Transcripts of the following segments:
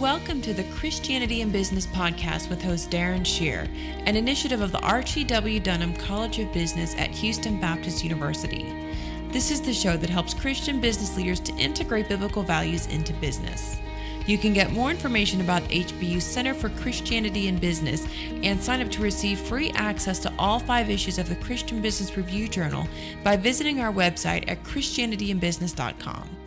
Welcome to the Christianity and Business Podcast with host Darren Shear, an initiative of the Archie W. Dunham College of Business at Houston Baptist University. This is the show that helps Christian business leaders to integrate biblical values into business. You can get more information about HBU's Center for Christianity and Business and sign up to receive free access to all 5 issues of the Christian Business Review Journal by visiting our website at christianityandbusiness.com.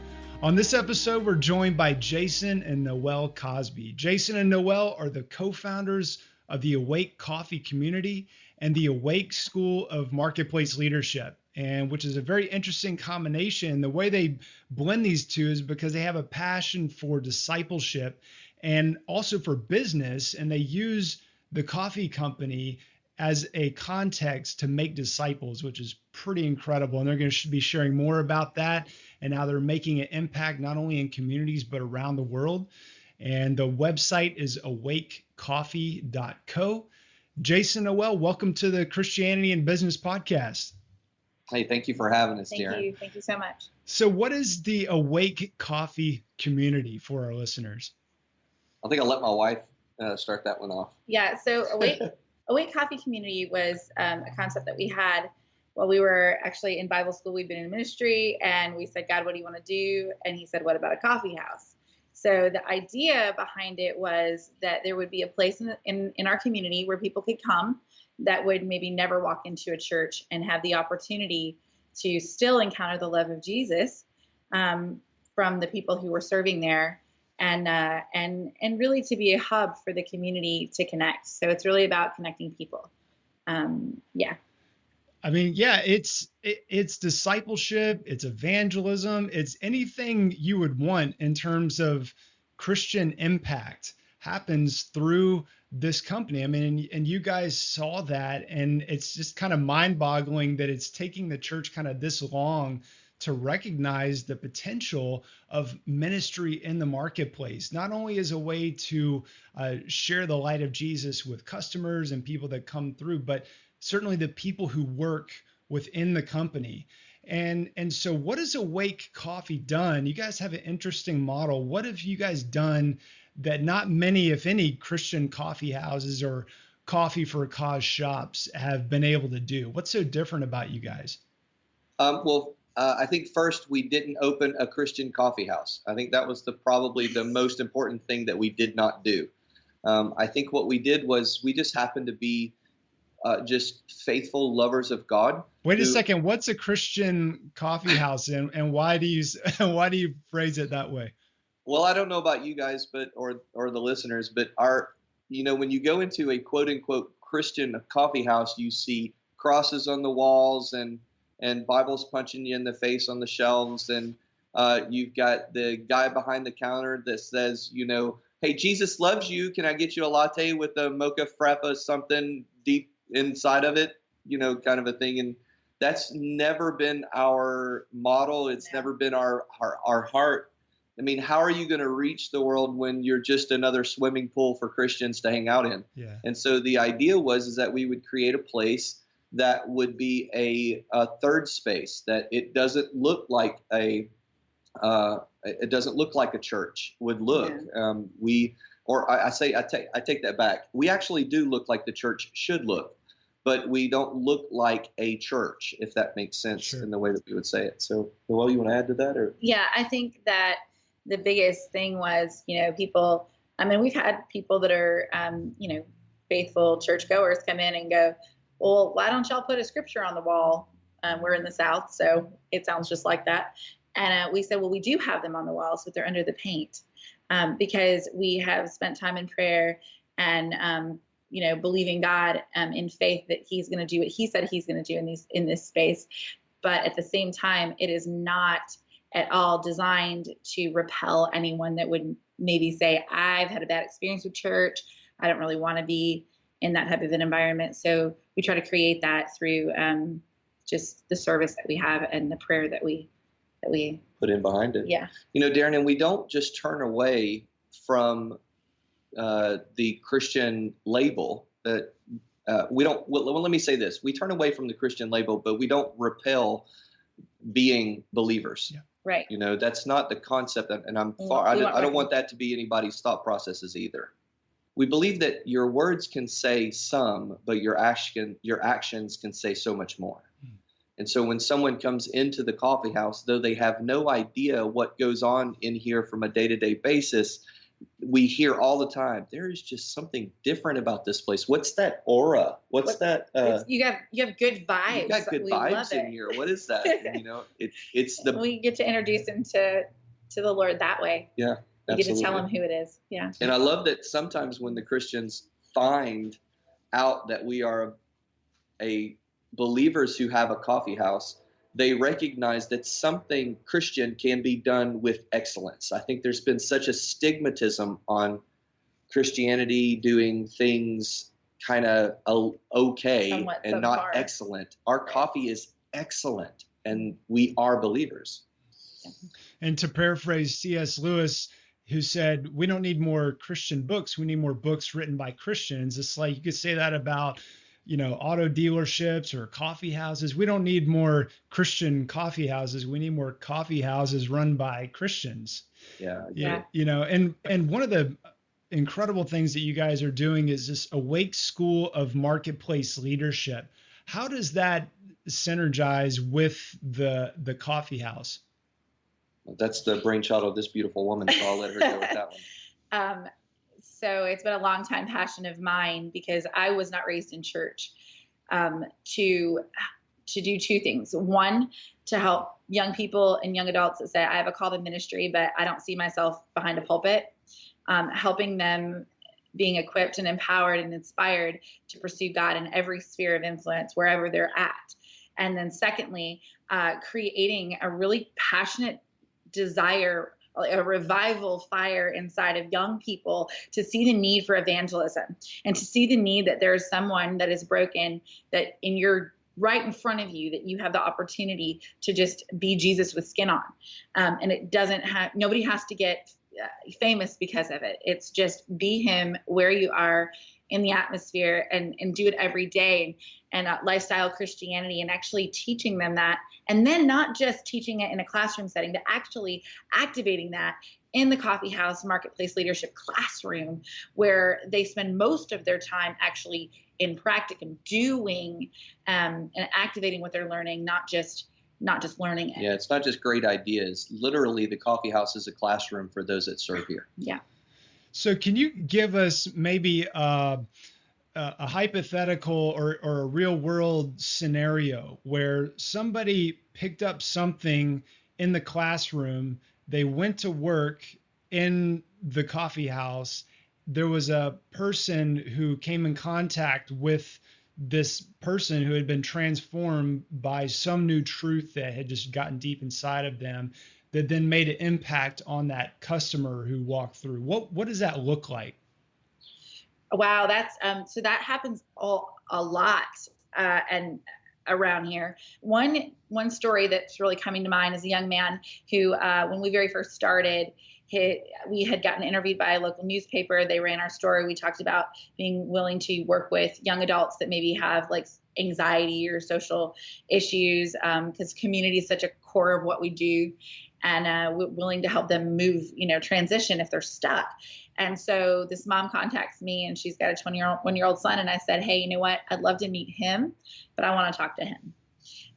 On this episode, we're joined by Jason and Noelle Cosby. Jason and Noelle are the co-founders of the Awake Coffee Community and the Awake School of Marketplace Leadership, and which is a very interesting combination. The way they blend these two is because they have a passion for discipleship and also for business, and they use the coffee company as a context to make disciples, which is pretty incredible. And they're going to be sharing more about that and how they're making an impact not only in communities, but around the world. And the website is awakecoffee.co. Jason, Noelle, welcome to the Christianity and Business Podcast. Hey, thank you for having us, Darren. Thank you. Thank you so much. So what is the Awake Coffee Community for our listeners? I think I'll let my wife start that one off. Yeah, so Awake Coffee Community was a concept that we had while we were actually in Bible school. We'd been in ministry, and we said, God, what do you want to do? And he said, what about a coffee house? So the idea behind it was that there would be a place in our community where people could come that would maybe never walk into a church and have the opportunity to still encounter the love of Jesus from the people who were serving there, and really to be a hub for the community to connect. So it's really about connecting people. I mean, yeah, it's discipleship, it's evangelism, it's anything you would want in terms of Christian impact happens through this company. I mean, and you guys saw that, and it's just kind of mind-boggling that it's taking the church kind of this long to recognize the potential of ministry in the marketplace, not only as a way to share the light of Jesus with customers and people that come through, but certainly the people who work within the company. And so what has Awake Coffee done? You guys have an interesting model. What have you guys done that not many, if any, Christian coffee houses or coffee for a cause shops have been able to do? What's so different about you guys? I think first we didn't open a Christian coffee house. I think that was probably the most important thing that we did not do. I think what we did was we just happened to be just faithful lovers of God. Wait a second. What's a Christian coffee house, and why do you phrase it that way? Well, I don't know about you guys, or the listeners, but when you go into a quote unquote Christian coffee house, you see crosses on the walls and Bibles punching you in the face on the shelves, and you've got the guy behind the counter that says, hey, Jesus loves you. Can I get you a latte with a mocha frappa, something deep inside of it, kind of a thing. And that's never been our model. It's never been our heart. I mean, how are you going to reach the world when you're just another swimming pool for Christians to hang out in? Yeah. And so the idea was that we would create a place that would be a third space, that it doesn't look like a church would look. Yeah. I take that back. We actually do look like the church should look, but we don't look like a church, if that makes sense. Sure. In the way that we would say it. So, Noelle, you want to add to that? Or? Yeah, I think that the biggest thing was, people, we've had people that are, faithful churchgoers come in and go, well, why don't y'all put a scripture on the wall? We're in the South, so it sounds just like that. And we said, well, we do have them on the walls, but they're under the paint. Because we have spent time in prayer and, believing God in faith that he's going to do what he said he's going to do in this space. But at the same time, it is not at all designed to repel anyone that would maybe say, I've had a bad experience with church. I don't really want to be in that type of an environment. So we try to create that through just the service that we have and the prayer that we put in behind it. Yeah. Darren, and we don't just turn away from the Christian label. That we don't. Well, let me say this: we turn away from the Christian label, but we don't repel being believers. Yeah. Right. You know, that's not the concept. And I don't want that to be anybody's thought processes either. We believe that your words can say some, but your actions can say so much more. And so when someone comes into the coffee house, though they have no idea what goes on in here from a day-to-day basis, we hear all the time, there is just something different about this place. What's that aura? What's that? You have good vibes. You got good vibes in here. What is that? And, you know, it's the. We get to introduce him to the Lord that way. Yeah, you get to tell him who it is. Yeah. And I love that sometimes when the Christians find out that we are a believers who have a coffee house, they recognize that something Christian can be done with excellence. I think there's been such a stigmatism on Christianity doing things kind of okay somewhat and not excellent. Our coffee is excellent, and we are believers. And to paraphrase C.S. Lewis, who said, we don't need more Christian books, we need more books written by Christians. It's like you could say that about, you know, auto dealerships or coffee houses. We don't need more Christian coffee houses. We need more coffee houses run by Christians. Yeah. You know, and one of the incredible things that you guys are doing is this Awake School of Marketplace Leadership. How does that synergize with the coffee house? Well, that's the brainchild of this beautiful woman, so I'll let her go with that one. So it's been a long time passion of mine, because I was not raised in church, to do two things. One, to help young people and young adults that say, I have a call to ministry, but I don't see myself behind a pulpit, helping them being equipped and empowered and inspired to pursue God in every sphere of influence, wherever they're at. And then secondly, creating a really passionate desire, a revival fire inside of young people to see the need for evangelism and to see the need that there's someone that is broken, that in your right in front of you, that you have the opportunity to just be Jesus with skin on. And it doesn't have, nobody has to get famous because of it. It's just be him where you are in the atmosphere, and do it every day, and lifestyle Christianity, and actually teaching them that. And then not just teaching it in a classroom setting, but actually activating that in the coffee house marketplace leadership classroom, where they spend most of their time actually in practicum doing and activating what they're learning, not just learning it. Yeah, it's not just great ideas. Literally, the coffee house is a classroom for those that serve here. Yeah. So can you give us maybe a hypothetical or a real world scenario where somebody picked up something in the classroom, they went to work in the coffee house, there was a person who came in contact with this person who had been transformed by some new truth that had just gotten deep inside of them, that then made an impact on that customer who walked through? What does that look like? Wow, that's so that happens a lot and around here. One story that's really coming to mind is a young man who, when we very first started, we had gotten interviewed by a local newspaper. They ran our story. We talked about being willing to work with young adults that maybe have like anxiety or social issues, because community is such a core of what we do, and we're willing to help them move, transition if they're stuck. And so this mom contacts me, and she's got a 21-year-old son. And I said, hey, you know what? I'd love to meet him, but I want to talk to him.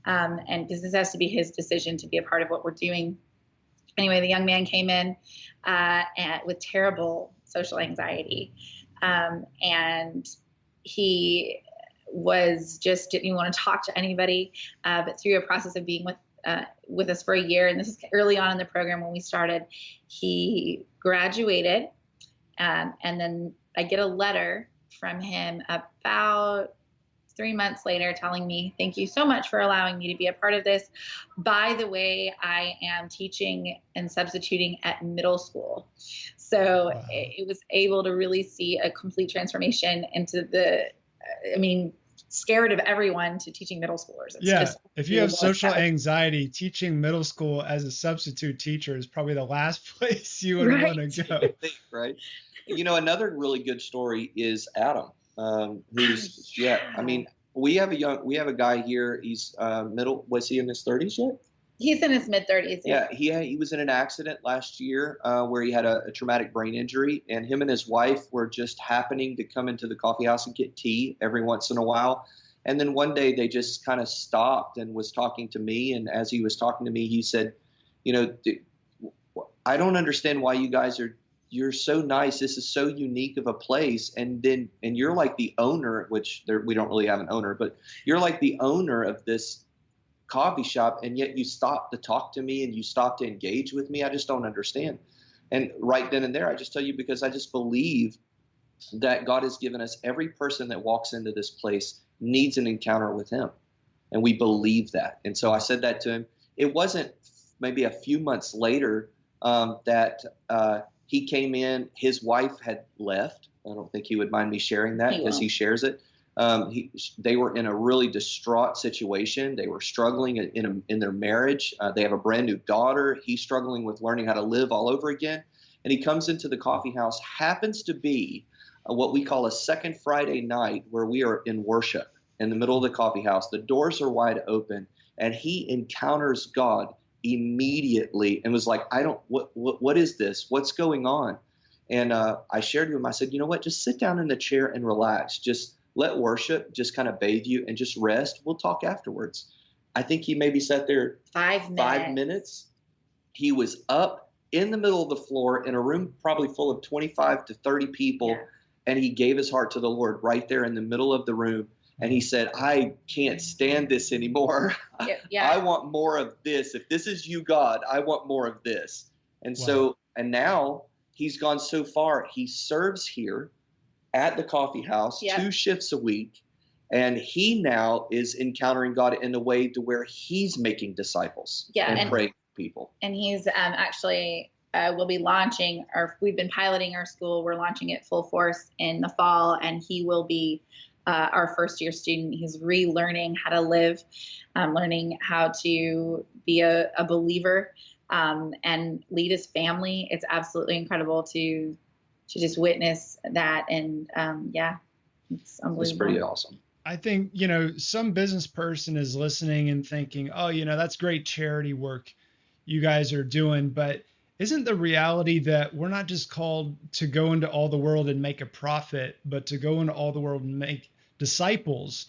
And because this has to be his decision to be a part of what we're doing. Anyway, the young man came in with terrible social anxiety. And he just didn't want to talk to anybody, but through a process of being with us for a year, and this is early on in the program when we started, he graduated. And then I get a letter from him about 3 months later telling me, thank you so much for allowing me to be a part of this. By the way, I am teaching and substituting at middle school. So wow. It was able to really see a complete transformation into scared of everyone to teaching middle schoolers. If you have social anxiety, teaching middle school as a substitute teacher is probably the last place you would want to go. Right. Another really good story is Adam, who's, we have a guy here. He's middle, was he in his 30s yet? He's in his mid-30s. Yeah, he was in an accident last year where he had a traumatic brain injury, and him and his wife were just happening to come into the coffee house and get tea every once in a while. And then one day they just kind of stopped and was talking to me. And as he was talking to me, he said, I don't understand why you guys you're so nice. This is so unique of a place. And you're like the owner, which we don't really have an owner, but you're like the owner of this coffee shop, and yet you stop to talk to me and you stop to engage with me. I just don't understand. And right then and there, I just tell you, because I just believe that God has given us, every person that walks into this place needs an encounter with him. And we believe that. And so I said that to him. It wasn't maybe a few months later that he came in. His wife had left. I don't think he would mind me sharing that because he shares it. They were in a really distraught situation. They were struggling in their marriage. They have a brand new daughter. He's struggling with learning how to live all over again. And he comes into the coffee house, happens to be what we call a second Friday night, where we are in worship in the middle of the coffee house. The doors are wide open, and he encounters God immediately and was like, what is this? What's going on? And I shared with him, I said, you know what, just sit down in the chair and relax. Just let worship just kind of bathe you and just rest. We'll talk afterwards. I think he maybe sat there 5 minutes. He was up in the middle of the floor in a room probably full of 25 to 30 people. Yeah. And he gave his heart to the Lord right there in the middle of the room. And he said, I can't stand this anymore. Yeah. I want more of this. If this is you, God, I want more of this. And and now he's gone so far. He serves here at the coffee house 2 shifts a week. And he now is encountering God in a way to where he's making disciples and praying for people. And he's actually we'll be launching we've been piloting our school. We're launching it full force in the fall, and he will be our first year student. He's relearning how to live, learning how to be a believer, and lead his family. It's absolutely incredible to just witness that. And it's unbelievable. It's pretty awesome. I think, some business person is listening and thinking, oh, that's great charity work you guys are doing, but isn't the reality that we're not just called to go into all the world and make a profit, but to go into all the world and make disciples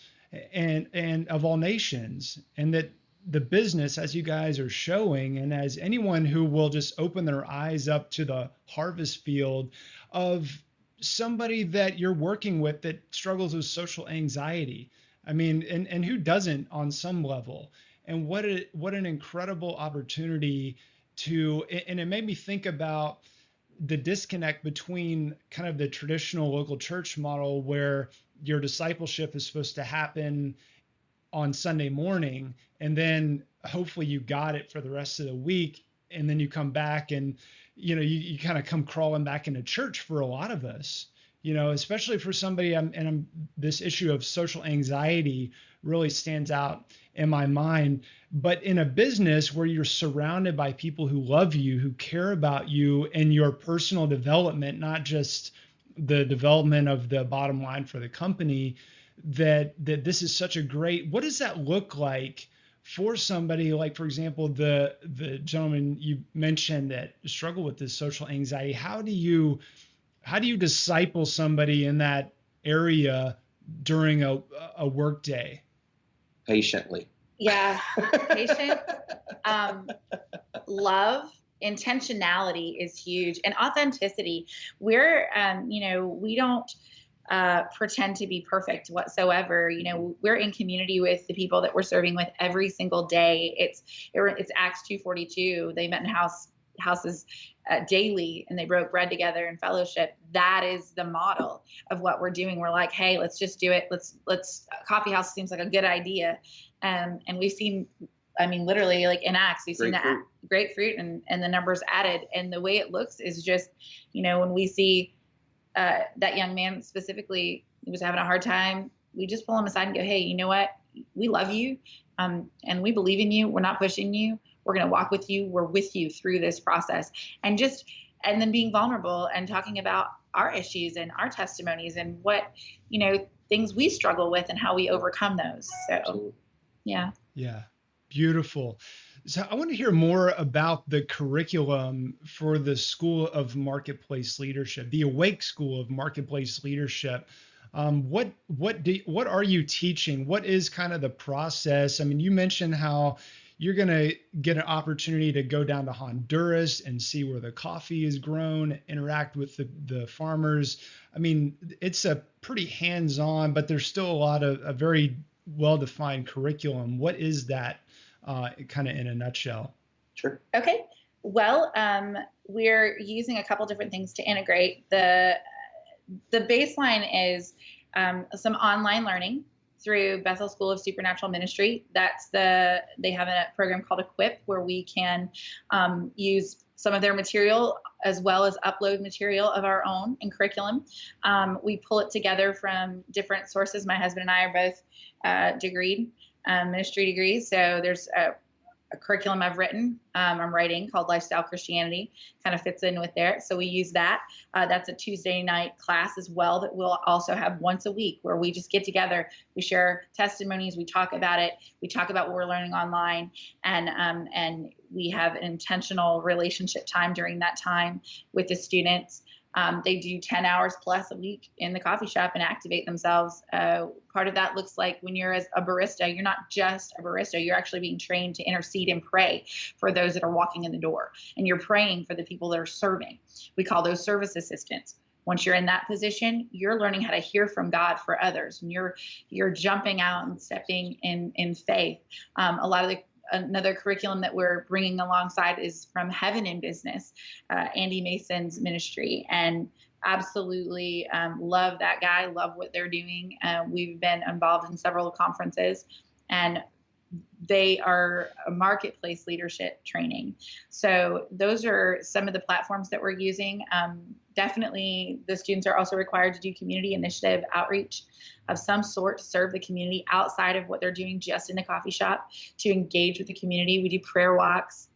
and of all nations? And that the business, as you guys are showing, and as anyone who will just open their eyes up to the harvest field of somebody that you're working with that struggles with social anxiety. I mean, and who doesn't on some level? And what an incredible opportunity and it made me think about the disconnect between kind of the traditional local church model, where your discipleship is supposed to happen on Sunday morning, and then hopefully you got it for the rest of the week, and then you come back and you kind of come crawling back into church for a lot of us, especially for somebody. This issue of social anxiety really stands out in my mind. But in a business where you're surrounded by people who love you, who care about you and your personal development, not just the development of the bottom line for the company, that this is such a great, what does that look like for somebody like, for example, the gentleman you mentioned that struggle with this social anxiety? How do you disciple somebody in that area during a work day? Patiently. Yeah. Patient. Love. Intentionality is huge, and authenticity. We're, we don't pretend to be perfect whatsoever. We're in community with the people that we're serving with every single day. It's Acts 2:42. They met in houses daily, and they broke bread together in fellowship. That is the model of what we're doing. We're like, hey, let's just do it. Let's coffee house seems like a good idea. And we've seen, literally, like in Acts, we've seen that great fruit and the numbers added. And the way it looks is just, when we see that young man specifically, he was having a hard time, we just pull him aside and go, hey, you know what? We love you. And we believe in you. We're not pushing you. We're going to walk with you. We're with you through this process. And then being vulnerable and talking about our issues and our testimonies and what, things we struggle with and how we overcome those. So, yeah. Yeah. Beautiful. So I want to hear more about the curriculum for the School of Marketplace Leadership, the Awake School of Marketplace Leadership. What are you teaching? What is kind of the process? I mean, you mentioned how you're going to get an opportunity to go down to Honduras and see where the coffee is grown, interact with the farmers. I mean, it's a pretty hands-on, but there's still a very well-defined curriculum. What is that kind of in a nutshell? Sure. Okay. Well, we're using a couple different things to integrate. The baseline is some online learning through Bethel School of Supernatural Ministry. They have a program called Equip, where we can use some of their material as well as upload material of our own and curriculum. We pull it together from different sources. My husband and I are both ministry degrees. So there's a curriculum I've written, I'm writing, called Lifestyle Christianity, kind of fits in with there. So we use that. That's a Tuesday night class as well that we'll also have once a week, where we just get together, we share testimonies, we talk about it, we talk about what we're learning online, and we have an intentional relationship time during that time with the students. They do 10 hours plus a week in the coffee shop and activate themselves. Part of that looks like when you're as a barista, you're not just a barista, you're actually being trained to intercede and pray for those that are walking in the door. And you're praying for the people that are serving. We call those service assistants. Once you're in that position, you're learning how to hear from God for others. And you're jumping out and stepping in faith. Another curriculum that we're bringing alongside is from Heaven in Business, Andy Mason's ministry, and absolutely love that guy, love what they're doing. We've been involved in several conferences, and they are a marketplace leadership training. So those are some of the platforms that we're using. Definitely the students are also required to do community initiative outreach of some sort to serve the community outside of what they're doing just in the coffee shop, to engage with the community. We do prayer walks,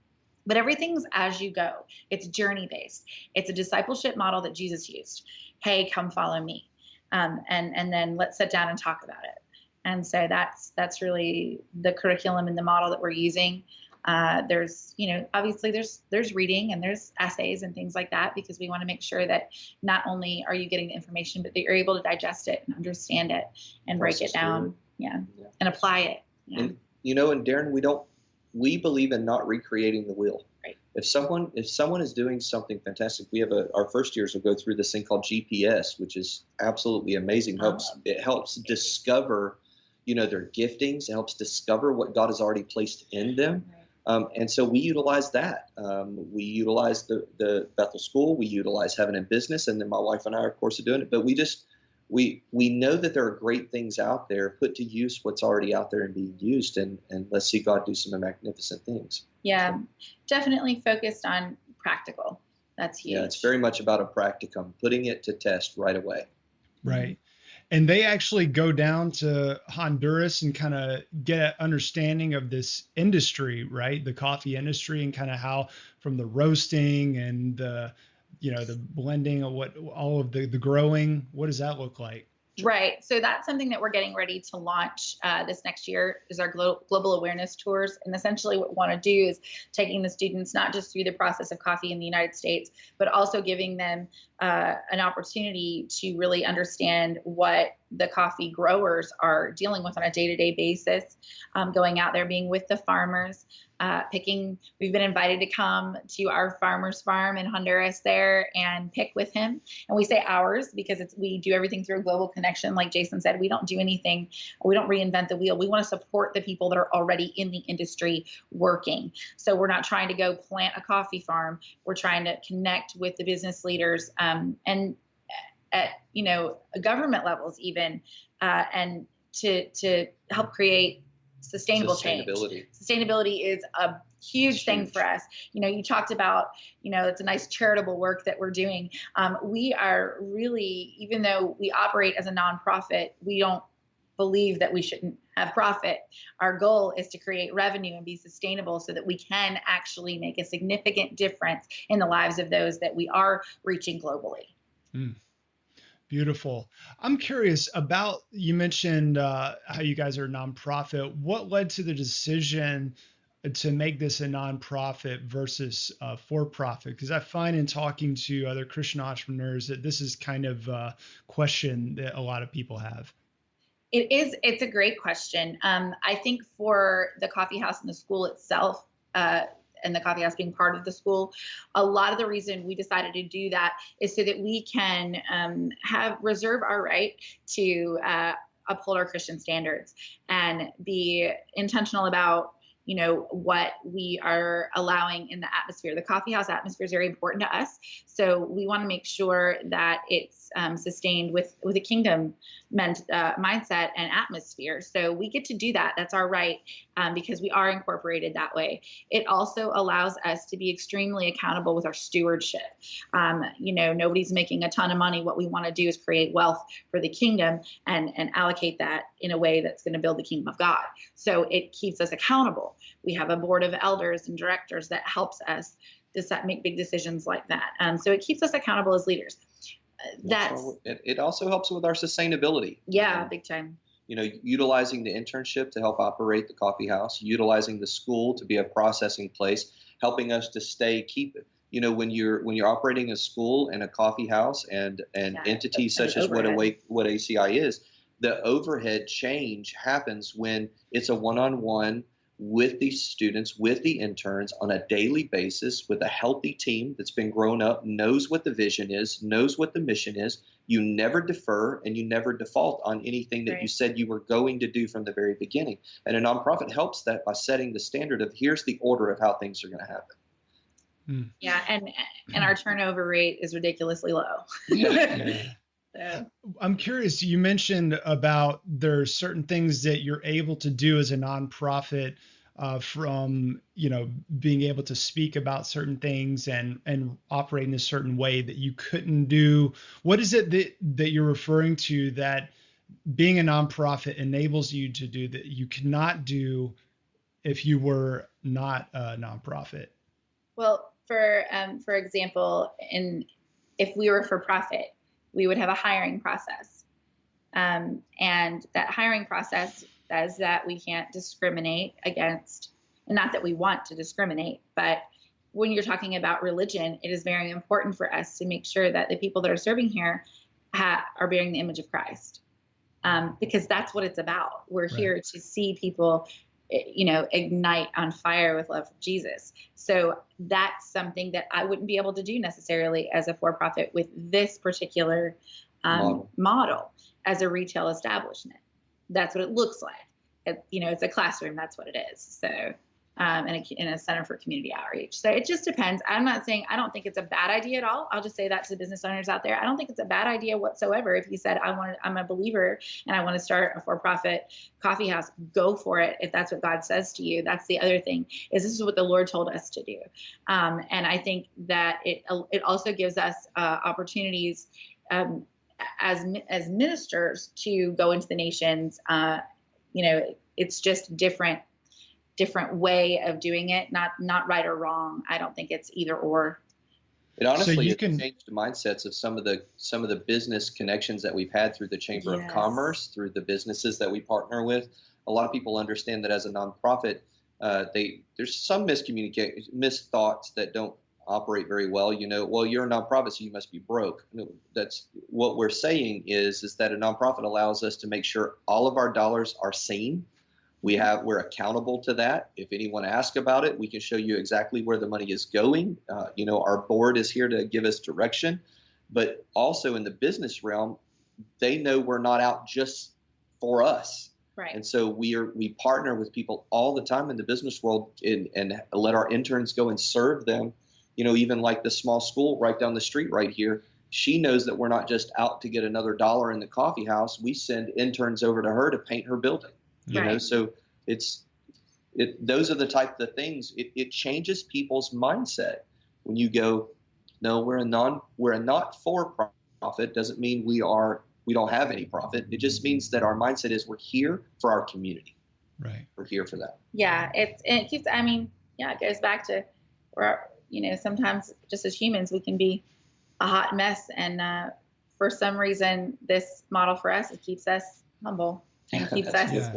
but everything's as you go. It's journey based. It's a discipleship model that Jesus used. Hey, come follow me. And then let's sit down and talk about it. And so that's really the curriculum and the model that we're using. There's, obviously there's reading and there's essays and things like that, because we want to make sure that not only are you getting the information, but that you're able to digest it and understand it and break it down. Yeah. And apply it. Yeah. And, and Darren, we believe in not recreating the wheel. Right. If someone is doing something fantastic, we have our first years will go through this thing called GPS, which is absolutely amazing. It helps discover, their giftings. It helps discover what God has already placed in them. Right. And so we utilize that. We utilize the Bethel School. We utilize Heaven in Business. And then my wife and I, of course, are doing it. But we know that there are great things out there. Put to use what's already out there and being used. And let's see God do some magnificent things. Yeah, definitely focused on practical. That's huge. Yeah, it's very much about a practicum, putting it to test right away. Right. And they actually go down to Honduras and kind of get an understanding of this industry, right? The coffee industry, and kind of how from the roasting and the blending of all of the growing, what does that look like? Right. So that's something that we're getting ready to launch this next year, is our global awareness tours. And essentially what we want to do is taking the students not just through the process of coffee in the United States, but also giving them an opportunity to really understand what the coffee growers are dealing with on a day-to-day basis, going out there, being with the farmers, we've been invited to come to our farmer's farm in Honduras there and pick with him. And we say ours because we do everything through a global connection. Like Jason said, we don't do anything. We don't reinvent the wheel. We want to support the people that are already in the industry working. So we're not trying to go plant a coffee farm. We're trying to connect with the business leaders, and at government levels even, and to help create sustainable change. Sustainability is a huge thing for us. You talked about, it's a nice charitable work that we're doing. We are really, even though we operate as a nonprofit, we don't believe that we shouldn't have profit. Our goal is to create revenue and be sustainable so that we can actually make a significant difference in the lives of those that we are reaching globally. Beautiful. I'm curious about, you mentioned how you guys are a nonprofit. What led to the decision to make this a nonprofit versus for profit? Because I find in talking to other Christian entrepreneurs that this is kind of a question that a lot of people have. It is. It's a great question. I think for the coffee house and the school itself, and the coffee house being part of the school, a lot of the reason we decided to do that is so that we can reserve our right to uphold our Christian standards and be intentional about, what we are allowing in the atmosphere. The coffee house atmosphere is very important to us. So we want to make sure that it's sustained with a kingdom mindset and atmosphere. So we get to do that. That's our right, because we are incorporated that way. It also allows us to be extremely accountable with our stewardship. Nobody's making a ton of money. What we want to do is create wealth for the kingdom and allocate that in a way that's going to build the kingdom of God. So it keeps us accountable. We have a board of elders and directors that helps us make big decisions like that. So it keeps us accountable as leaders. It also helps with our sustainability. Yeah, big time. Utilizing the internship to help operate the coffee house, utilizing the school to be a processing place, helping us to keep it. When you're operating a school and a coffee house and entities such as what ACI is, the overhead change happens when it's a one-on-one with these students, with the interns on a daily basis, with a healthy team that's been grown up, knows what the vision is, knows what the mission is. You never defer and you never default on anything that you said you were going to do from the very beginning. And a nonprofit helps that by setting the standard of here's the order of how things are going to happen. Yeah, and our turnover rate is ridiculously low. So. I'm curious, you mentioned about there's certain things that you're able to do as a nonprofit, from being able to speak about certain things and operate in a certain way that you couldn't do. What is it that you're referring to that being a nonprofit enables you to do that you could not do if you were not a nonprofit? Well, for example, if we were for profit, we would have a hiring process. And that hiring process says that we can't discriminate against, and not that we want to discriminate, but when you're talking about religion, it is very important for us to make sure that the people that are serving here are bearing the image of Christ, because that's what it's about. We're here to see people, ignite on fire with love for Jesus. So that's something that I wouldn't be able to do necessarily as a for-profit with this particular model as a retail establishment. That's what it looks like. It's a classroom. That's what it is. So, in a center for community outreach. So it just depends. I'm not saying, I don't think it's a bad idea at all. I'll just say that to the business owners out there. I don't think it's a bad idea whatsoever. If you said, I'm a believer and I want to start a for-profit coffee house, go for it. If that's what God says to you. That's the other thing, is this is what the Lord told us to do. And I think that it also gives us opportunities as ministers to go into the nations. It's just different way of doing it, not right or wrong. I don't think it's either or. It honestly has changed the mindsets of some of the business connections that we've had through the Chamber of Commerce, through the businesses that we partner with. A lot of people understand that as a nonprofit, there's some misthoughts that don't operate very well. Well, you're a nonprofit, so you must be broke. That's what we're saying is that a nonprofit allows us to make sure all of our dollars are seen. We're accountable to that. If anyone asks about it, we can show you exactly where the money is going. Our board is here to give us direction, but also in the business realm, they know we're not out just for us. Right. And so we partner with people all the time in the business world and let our interns go and serve them. Even like the small school right down the street right here, she knows that we're not just out to get another dollar in the coffee house. We send interns over to her to paint her building. So those are the type of things. It changes people's mindset when you go, no, we're a not for profit. Doesn't mean we don't have any profit. It just means that our mindset is we're here for our community. Right. We're here for that. Yeah. It goes back to where, sometimes just as humans, we can be a hot mess. And for some reason, this model for us, it keeps us humble and keeps us.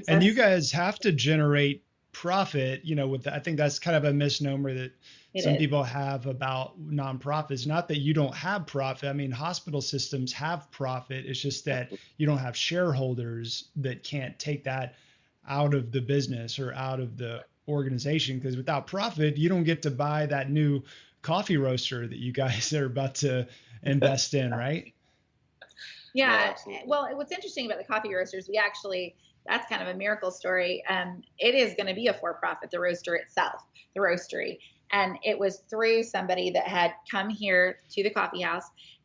And you guys have to generate profit, I think that's kind of a misnomer that some is. people have about nonprofits. Not that you don't have profit. I mean, hospital systems have profit. It's just that you don't have shareholders that can't take that out of the business or out of the organization, because without profit, you don't get to buy that new coffee roaster that you guys are about to invest in, right? Yeah. Well, what's interesting about the coffee roasters, that's kind of a miracle story. It is going to be a for-profit, the roaster itself, the roastery. And it was through somebody that had come here to the coffee house,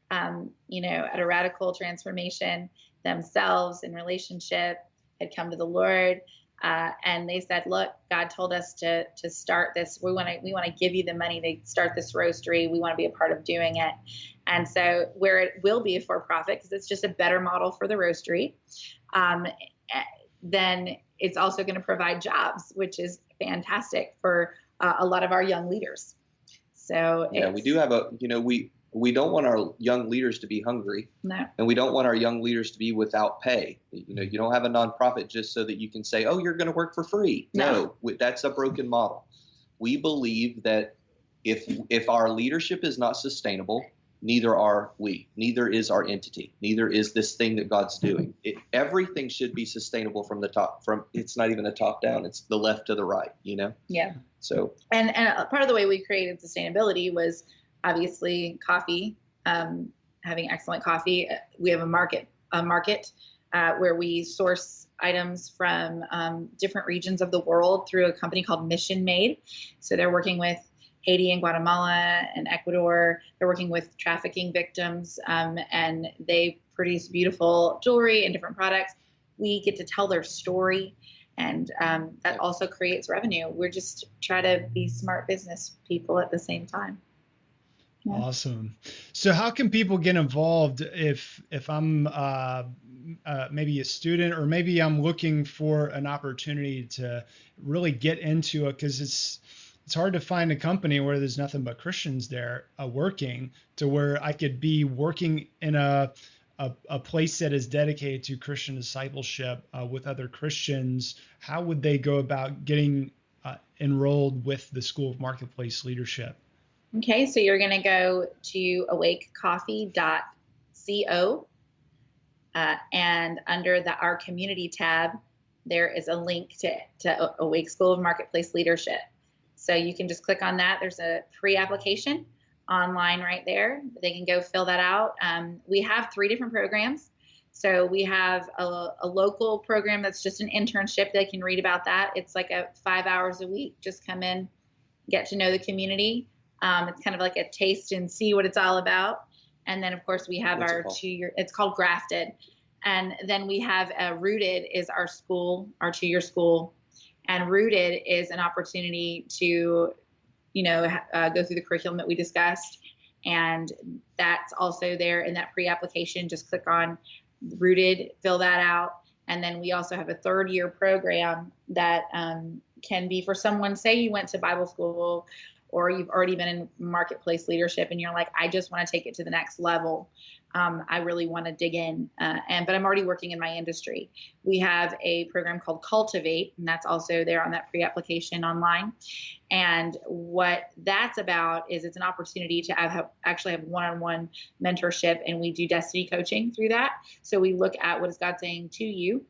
at a radical transformation themselves in relationship, had come to the Lord. And they said, look, God told us to start this. We want to give you the money to start this roastery. We want to be a part of doing it. And so where it will be a for-profit, because it's just a better model for the roastery, then it's also going to provide jobs, which is fantastic for a lot of our young leaders. So we do have we don't want our young leaders to be hungry. No. And we don't want our young leaders to be without pay. You don't have a nonprofit just so that you can say, oh, you're going to work for free. No, that's a broken model. We believe that if our leadership is not sustainable, neither are we, neither is our entity, neither is this thing that God's doing. Everything should be sustainable from the top, it's not even a top down, it's the left to the right, Yeah. So, and part of the way we created sustainability was obviously coffee, having excellent coffee. We have a market where we source items from different regions of the world through a company called Mission Made. So they're working with Haiti and Guatemala and Ecuador. They're working with trafficking victims, and they produce beautiful jewelry and different products. We get to tell their story, and that also creates revenue. We're just try to be smart business people at the same time. Yeah. Awesome. So how can people get involved if I'm maybe a student, or maybe I'm looking for an opportunity to really get into it? Because it's hard to find a company where there's nothing but Christians there working, to where I could be working in a place that is dedicated to Christian discipleship with other Christians. How would they go about getting enrolled with the School of Marketplace Leadership? Okay, so you're going to go to awakecoffee.co, and under the Our Community tab, there is a link to Awake School of Marketplace Leadership. So you can just click on that. There's a pre-application online right there. They can go fill that out. We have 3 different programs. So we have a local program that's just an internship. They can read about that. It's like 5 hours a week. Just come in, get to know the community. It's kind of like a taste and see what it's all about. And then, of course, we have our 2-year, it's called Grafted. And then we have Rooted is our school, our 2-year school. And Rooted is an opportunity to, go through the curriculum that we discussed. And that's also there in that pre-application. Just click on Rooted, fill that out. And then we also have a 3rd-year program that can be for someone, say you went to Bible school, or you've already been in marketplace leadership and you're like, I just want to take it to the next level. I really want to dig in, but I'm already working in my industry. We have a program called Cultivate, and that's also there on that pre-application online. And what that's about is it's an opportunity to actually have one-on-one mentorship, and we do destiny coaching through that. So we look at what is God saying to you,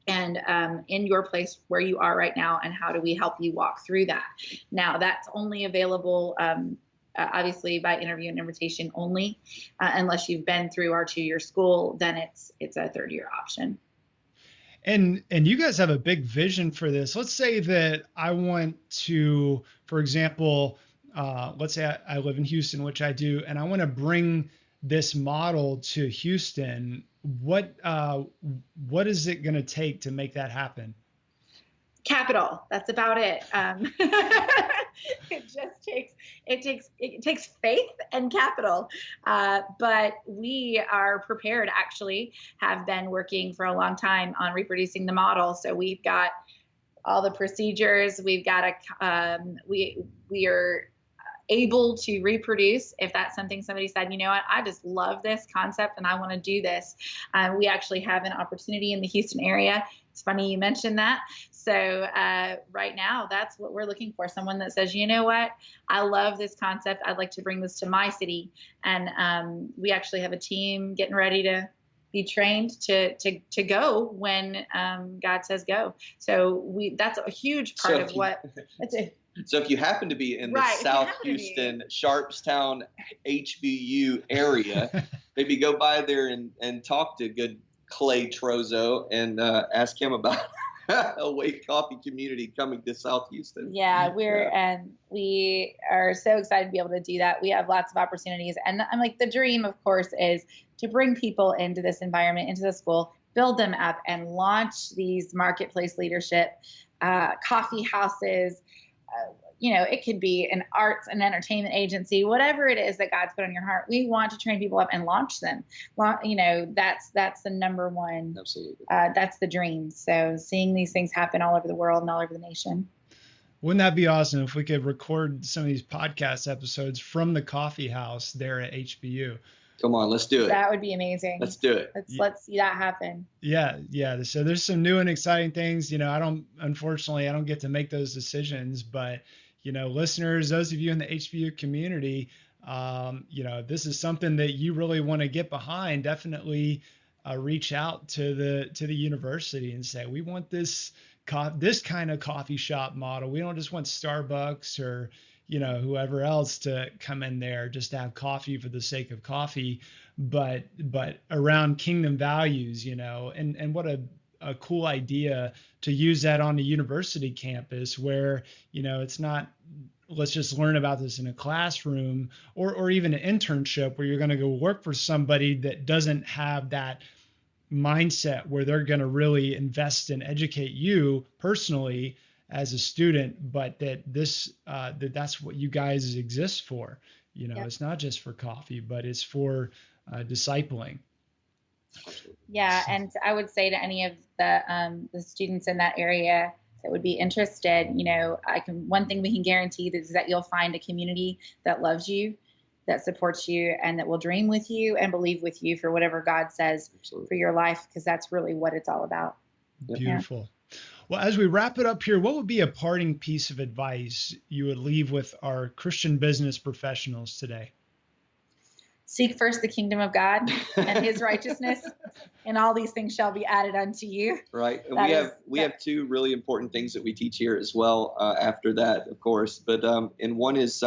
and in your place where you are right now, and how do we help you walk through that? Now, that's only available, obviously, by interview and invitation only, unless you've been through our 2-year school. Then it's a 3rd-year option. And you guys have a big vision for this. Let's say that I want to, for example, let's say I live in Houston, which I do, and I want to bring this model to Houston. What is it going to take to make that happen? Capital. That's about it. It takes faith and capital. But we are prepared, actually, have been working for a long time on reproducing the model. So we've got all the procedures. We've got we are able to reproduce, if that's something somebody said, you know what, I just love this concept and I want to do this. We actually have an opportunity in the Houston area. It's funny you mentioned that. So right now, that's what we're looking for. Someone that says, you know what, I love this concept. I'd like to bring this to my city. And we actually have a team getting ready to be trained to go when God says go. So that's a huge part of what. So if you happen to be in the South Houston, Sharpstown, HBU area, maybe go by there and talk to good Clay Trozo and ask him about a Wake Coffee community coming to South Houston. Yeah, we are so excited to be able to do that. We have lots of opportunities. And I'm like, the dream, of course, is to bring people into this environment, into the school, build them up and launch these marketplace leadership, coffee houses. It could be an arts and entertainment agency, whatever it is that God's put on your heart. We want to train people up and launch them. That's the number one. Absolutely. That's the dream. So seeing these things happen all over the world and all over the nation. Wouldn't that be awesome if we could record some of these podcast episodes from the coffee house there at HBU? Come on, let's do it. That would be amazing. Let's do it. Let's see that happen. Yeah. So there's some new and exciting things. Unfortunately, I don't get to make those decisions, but listeners, those of you in the HBU community, this is something that you really want to get behind. Definitely reach out to the university and say, we want this kind of coffee shop model. We don't just want Starbucks or whoever else to come in there just to have coffee for the sake of coffee, but around kingdom values, and what a cool idea to use that on the university campus where, it's not, let's just learn about this in a classroom or even an internship where you're going to go work for somebody that doesn't have that mindset where they're going to really invest and educate you personally as a student, but that's what you guys exist for. It's not just for coffee, but it's for discipling. Yeah, and I would say to any of the students in that area that would be interested, one thing we can guarantee is that you'll find a community that loves you, that supports you, and that will dream with you and believe with you for whatever God says for your life, because that's really what it's all about. Beautiful. Yeah. Well, as we wrap it up here, what would be a parting piece of advice you would leave with our Christian business professionals today? Seek first the kingdom of God and his righteousness, and all these things shall be added unto you. Right. And we have two really important things that we teach here as well after that, of course. But and one is,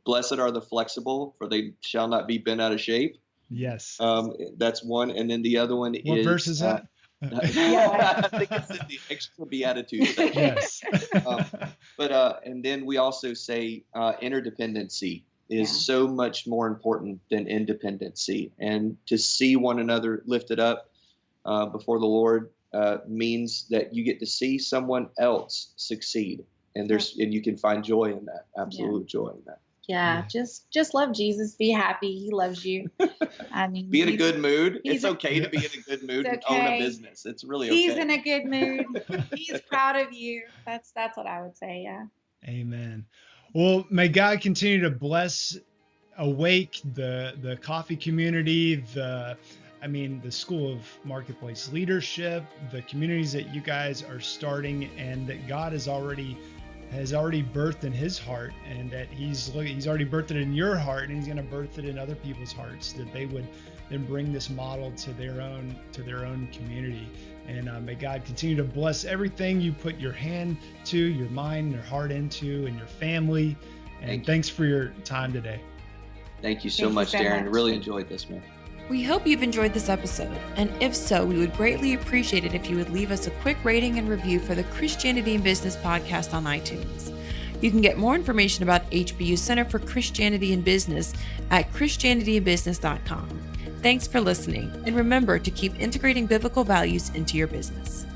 blessed are the flexible, for they shall not be bent out of shape. Yes. That's one. And then the other one is. What verse is that? I think it's in the extra beatitudes. Yes. And then we also say interdependency is so much more important than independency, and to see one another lifted up before the Lord means that you get to see someone else succeed, and and you can find joy in that, absolute joy in that. Yeah, just love Jesus. Be happy. He loves you. I mean, be in a good mood. It's okay to be in a good mood and own a business. It's really okay. He's in a good mood. He's proud of you. That's what I would say. Yeah. Amen. Well, may God continue to bless Awake, the coffee community, the School of Marketplace Leadership, the communities that you guys are starting, and that God has already birthed in his heart, and that he's already birthed it in your heart, and he's going to birth it in other people's hearts, that they would then bring this model to their own community. And may God continue to bless everything you put your hand to, your mind, your heart into, and your family. And thanks for your time today. Thank you so much, Darren. Really enjoyed this, man. We hope you've enjoyed this episode, and if so, we would greatly appreciate it if you would leave us a quick rating and review for the Christianity in Business podcast on iTunes. You can get more information about HBU Center for Christianity in Business at christianityinbusiness.com. Thanks for listening, and remember to keep integrating biblical values into your business.